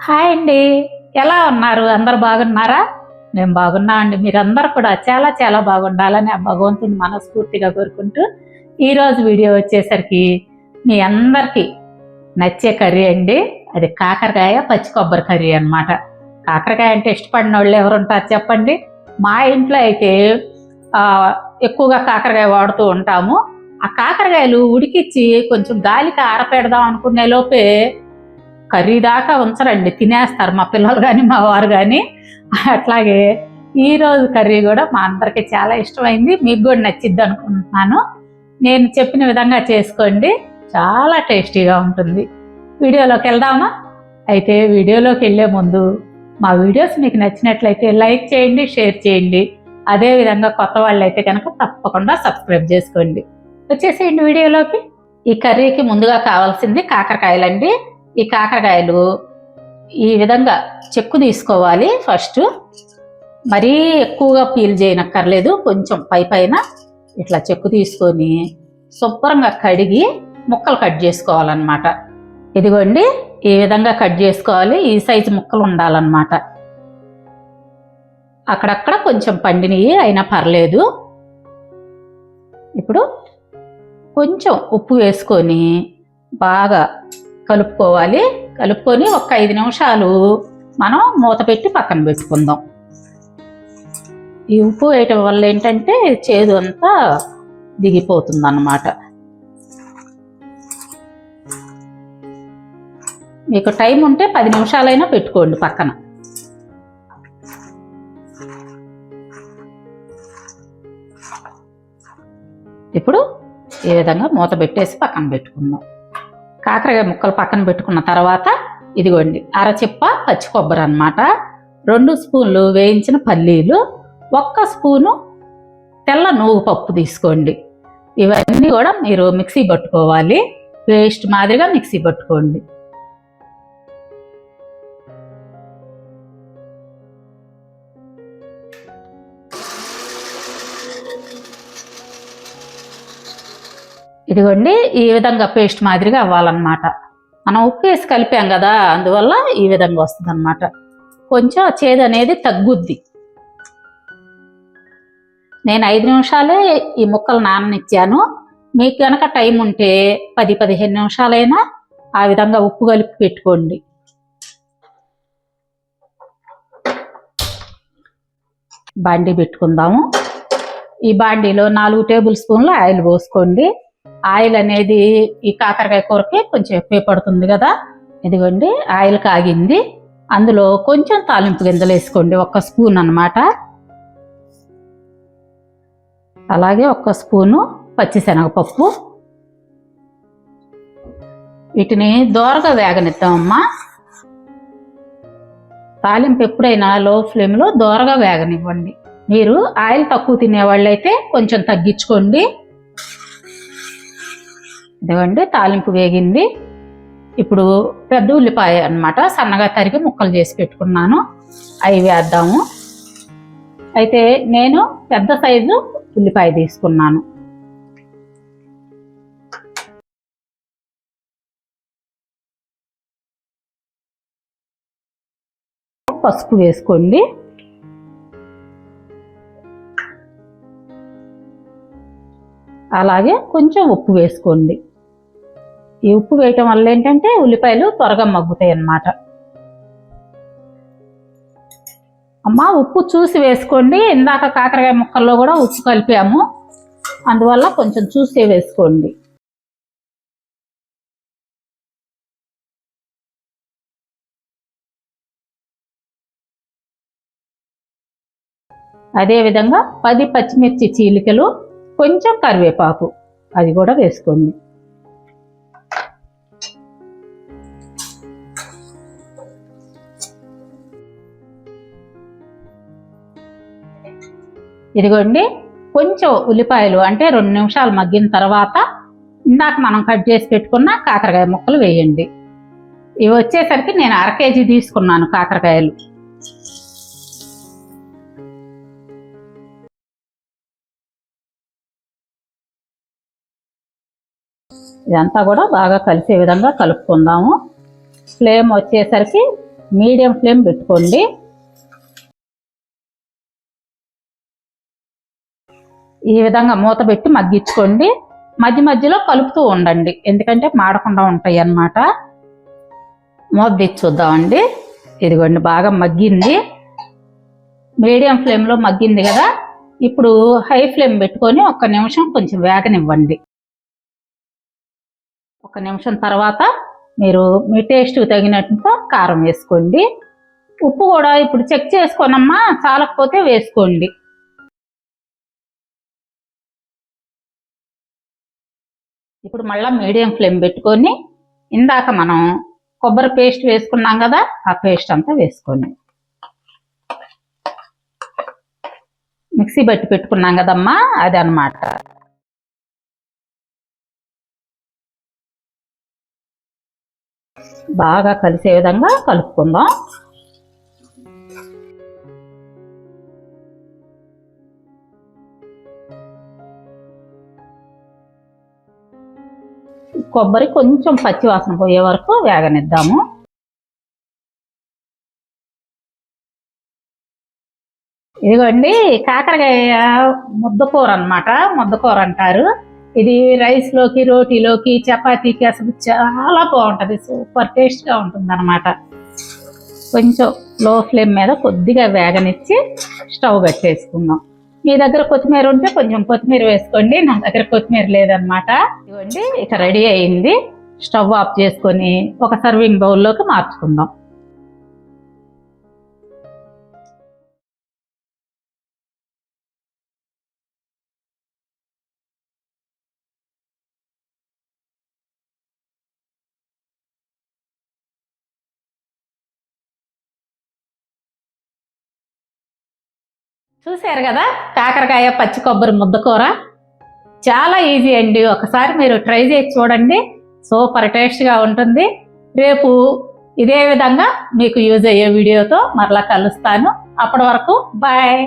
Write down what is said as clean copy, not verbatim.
Hi అండి, ఎలా ఉన్నారు? అందరు బాగున్నారా? మేము బాగున్నా అండి. మీరందరూ కూడా చాలా చాలా బాగుండాలని ఆ భగవంతుని మనస్ఫూర్తిగా కోరుకుంటూ ఈరోజు వీడియో వచ్చేసరికి మీ అందరికీ నచ్చే కర్రీ అండి. అది కాకరకాయ పచ్చి కొబ్బరి కర్రీ అనమాట. కాకరకాయ అంటే ఇష్టపడిన వాళ్ళు ఎవరు ఉంటారు చెప్పండి? మా ఇంట్లో అయితే ఎక్కువగా కాకరకాయ వాడుతూ ఉంటాము. ఆ కాకరకాయలు ఉడికిచ్చి కొంచెం గాలికి ఆరపెడదాం అనుకునే లోపే కర్రీ దాకా ఉంచరండి, తినేస్తారు మా పిల్లలు కానీ మా వారు కానీ. అట్లాగే ఈరోజు కర్రీ కూడా మా అందరికీ చాలా ఇష్టమైంది, మీకు కూడా నచ్చిద్ది అనుకుంటున్నాను. నేను చెప్పిన విధంగా చేసుకోండి, చాలా టేస్టీగా ఉంటుంది. వీడియోలోకి వెళ్దామా? అయితే వీడియోలోకి వెళ్ళే ముందు మా వీడియోస్ మీకు నచ్చినట్లయితే లైక్ చేయండి, షేర్ చేయండి. అదేవిధంగా కొత్త వాళ్ళు అయితే కనుక తప్పకుండా సబ్స్క్రైబ్ చేసుకోండి. వచ్చేసేయండి వీడియోలోకి. ఈ కర్రీకి ముందుగా కావాల్సింది కాకరకాయలండి. ఈ కాకరకాయలు ఈ విధంగా చెక్కు తీసుకోవాలి. ఫస్ట్ మరీ ఎక్కువగా పీల్ చేయనక్కర్లేదు, కొంచెం పైన ఇట్లా చెక్కు తీసుకొని శుభ్రంగా కడిగి ముక్కలు కట్ చేసుకోవాలన్నమాట. ఇదిగోండి, ఈ విధంగా కట్ చేసుకోవాలి. ఈ సైజు ముక్కలు ఉండాలన్నమాట. అక్కడక్కడ కొంచెం పండినవి అయినా పర్లేదు. ఇప్పుడు కొంచెం ఉప్పు వేసుకొని బాగా కలుపుకోవాలి. కలుపుకొని ఒక 5 నిమిషాలు మనం మూత పెట్టి పక్కన పెట్టుకుందాం. ఈ ఉప్పు వేయటం వల్ల ఏంటంటే చేదు అంతా దిగిపోతుంది అన్నమాట. మీకు టైం ఉంటే 10 నిమిషాలైనా పెట్టుకోండి పక్కన. ఇప్పుడు ఈ విధంగా మూత పెట్టేసి పక్కన పెట్టుకుందాం. కాకరకాయ ముక్కలు పక్కన పెట్టుకున్న తర్వాత ఇదిగోండి, అరచిప్ప పచ్చి కొబ్బరి అన్నమాట, 2 స్పూన్లు వేయించిన పల్లీలు, 1 స్పూను తెల్ల నువ్వు పప్పు తీసుకోండి. ఇవన్నీ కూడా మీరు మిక్సీ పట్టుకోవాలి, పేస్ట్ మాదిరిగా మిక్సీ పట్టుకోండి. ఇదిగోండి, ఈ విధంగా పేస్ట్ మాదిరిగా అవ్వాలన్నమాట. మనం ఉప్పు వేసి కలిపాం కదా, అందువల్ల ఈ విధంగా వస్తుంది అన్నమాట. కొంచెం చేదు అనేది తగ్గుద్ది. నేను 5 నిమిషాలే ఈ ముక్కలు నాననిచ్చాను. మీకు కనుక టైం ఉంటే 10-15 నిమిషాలైనా ఆ విధంగా ఉప్పు కలిపి పెట్టుకోండి. బాండీ పెట్టుకుందాము. ఈ బాండీలో 4 టేబుల్ స్పూన్లు ఆయిల్ పోసుకోండి. ఆయిల్ అనేది ఈ కాకరకాయ కూరకి కొంచెం ఎక్కువ పడుతుంది కదా. ఇదిగోండి, ఆయిల్ కాగింది. అందులో కొంచెం తాలింపు గింజలు వేసుకోండి, 1 స్పూన్ అన్నమాట. అలాగే 1 స్పూను పచ్చిశనగపప్పు. వీటిని దోరగా వేగనిద్దామమ్మా. తాలింపు ఎప్పుడైనా లో ఫ్లేమ్లో దోరగా వేగనివ్వండి. మీరు ఆయిల్ తక్కువ తినేవాళ్ళైతే కొంచెం తగ్గించుకోండి. ఇదిగోండి, తాలింపు వేగింది. ఇప్పుడు పెద్ద ఉల్లిపాయ అన్నమాట, సన్నగా తరిగి ముక్కలు చేసి పెట్టుకున్నాను, అవి వేద్దాము. అయితే నేను పెద్ద సైజు ఉల్లిపాయ తీసుకున్నాను. పసుపు వేసుకోండి. అలాగే కొంచెం ఉప్పు వేసుకోండి. ఈ ఉప్పు వేయటం వల్ల ఏంటంటే ఉల్లిపాయలు త్వరగా మగ్గుతాయి అన్నమాట. అమ్మ, ఉప్పు చూసి వేసుకోండి. ఇందాక కాకరకాయ ముక్కల్లో కూడా ఉప్పు కలిపాము, అందువల్ల కొంచెం చూసి వేసుకోండి. అదేవిధంగా 10 పచ్చిమిర్చి చీలికలు, కొంచెం కరివేపాకు అది కూడా వేసుకోండి. ఇదిగోండి, కొంచెం ఉల్లిపాయలు అంటే 2 నిమిషాలు మగ్గిన తర్వాత ఇందాక మనం కట్ చేసి పెట్టుకున్న కాకరకాయ ముక్కలు వేయండి. ఇవి వచ్చేసరికి నేను 1/2 కేజీ తీసుకున్నాను కాకరకాయలు. ఇదంతా కూడా బాగా కలిసే విధంగా కలుపుకుందాము. ఫ్లేమ్ వచ్చేసరికి మీడియం ఫ్లేమ్ పెట్టుకోండి. ఈ విధంగా మూత పెట్టి మగ్గించుకోండి. మధ్య మధ్యలో కలుపుతూ ఉండండి, ఎందుకంటే మాడకుండా ఉంటాయి అన్నమాట. మూత తెచ్చి చూద్దామండి. ఇదిగోండి, బాగా మగ్గింది. మీడియం ఫ్లేమ్లో మగ్గింది కదా. ఇప్పుడు హై ఫ్లేమ్ పెట్టుకొని 1 నిమిషం కొంచెం వేగనివ్వండి. 1 నిమిషం తర్వాత మీరు మీ టేస్ట్ తగినట్టు కారం వేసుకోండి. ఉప్పు కూడా ఇప్పుడు చెక్ చేసుకోనమ్మా, చాలకపోతే వేసుకోండి. ఇప్పుడు మళ్ళీ మీడియం ఫ్లేమ్ పెట్టుకొని ఇందాక మనం కొబ్బరి పేస్ట్ వేసుకున్నాం కదా, ఆ పేస్ట్ అంతా వేసుకోండి. మిక్సీ బట్టి పెట్టుకున్నాం కదమ్మా, అది అన్నమాట. బాగా కలిసే విధంగా కలుపుకుందాం. కొబ్బరి కొంచెం పచ్చి వాసన పోయే వరకు వేగనిద్దాము. ఇదిగోండి, కాకరకాయ ముద్దకూర అన్నమాట. ముద్దకూర అంటారు. ఇది రైస్లోకి, రోటీలోకి, చపాతీకి అసలు చాలా బాగుంటుంది. సూపర్ టేస్ట్గా ఉంటుంది అన్నమాట. కొంచెం లో ఫ్లేమ్ మీద కొద్దిగా వేగనిచ్చి స్టవ్ కట్టేసుకుందాం. మీ దగ్గర కొత్తిమీర ఉంటే కొంచెం కొత్తిమీర వేసుకోండి, నా దగ్గర కొత్తిమీర లేదనమాట. ఇదిగోండి, ఇక రెడీ అయింది. స్టవ్ ఆఫ్ చేసుకొని ఒక సర్వింగ్ బౌల్లోకి మార్చుకుందాం. చూశారు కదా, కాకరకాయ పచ్చి కొబ్బరి ముద్దకూర చాలా ఈజీ అండి. ఒకసారి మీరు ట్రై చేసి చూడండి, సూపర్ టేస్ట్గా ఉంటుంది. రేపు ఇదే విధంగా మీకు యూజ్ అయ్యే వీడియోతో మరలా కలుస్తాను. అప్పటి వరకు బాయ్.